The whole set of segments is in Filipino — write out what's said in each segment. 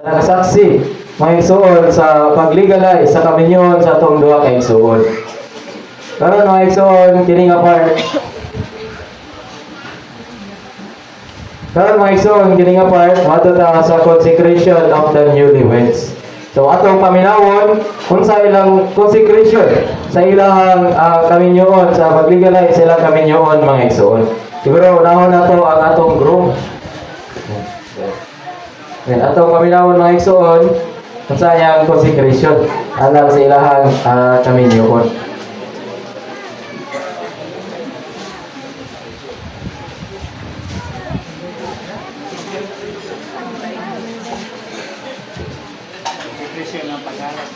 Nakasaksi mga igsoon sa pag-legalize sa kaminyon sa atong duha ka igsoon. Karon mga igsoon kini nga part. Karon mga igsoon kini nga part matata sa consecration of the newlyweds. So atong paminawon kung sa ilang consecration sa ilang kaminyoon sa pag-legalize sa ilang kaminyoon mga igsoon. Siguro unahon nato ang atong groom. Atong paminawon mga igsoon kung sa iyang consecration alang sa ilahang kaminyoon. Presyo ng pagharap.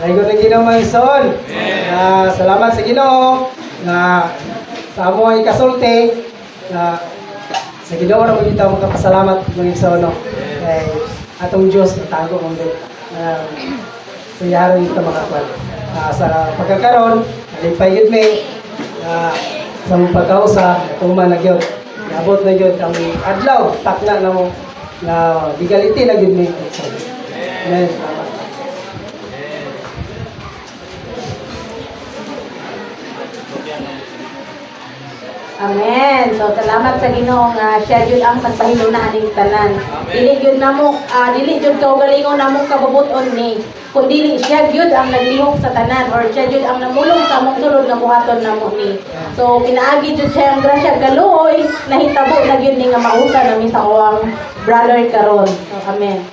Ay ko na Ginoo mga igsoon. Salamat sa Ginoo na sa amo ay kasulti na sa Ginoo na kita mo kapasalamat mga igsoon no. Kay atong Dios natago mong din. Sa yaron kita makakuan. Sa pagkakaroon, alipay yun may sa mong pagkausa, tuman na gyud. Abot na gyud ang adlaw takna na mo na legality na gyud may igsoon. Amen. Salamat. Amen. So salamat sa Ginoo nga siya jud ang nagpahinunan ning tanan. Dili jud namo dili jud kaugalingon namo kabubuton ni. Kun dili siya jud ang naglihok sa tanan or siya jud ang namulong sa among sulod nga buhaton namo ni. So pinaagi jud siya ang grasya galuoy nahitabo na gyud ni nga mausa nami sa awang brother karon. So, amen.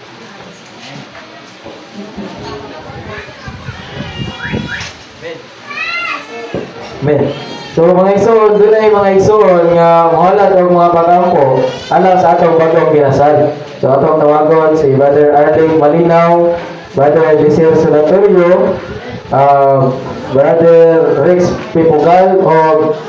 Amen. So mga igsoon, doon ay mga igsoon nga muhalad og mga pag-ampo alang sa atong bagong kinasal. So atong tawagon si Brother Arling Malinaw, Brother Eliseo Solatorio, Brother Rex Pipugal o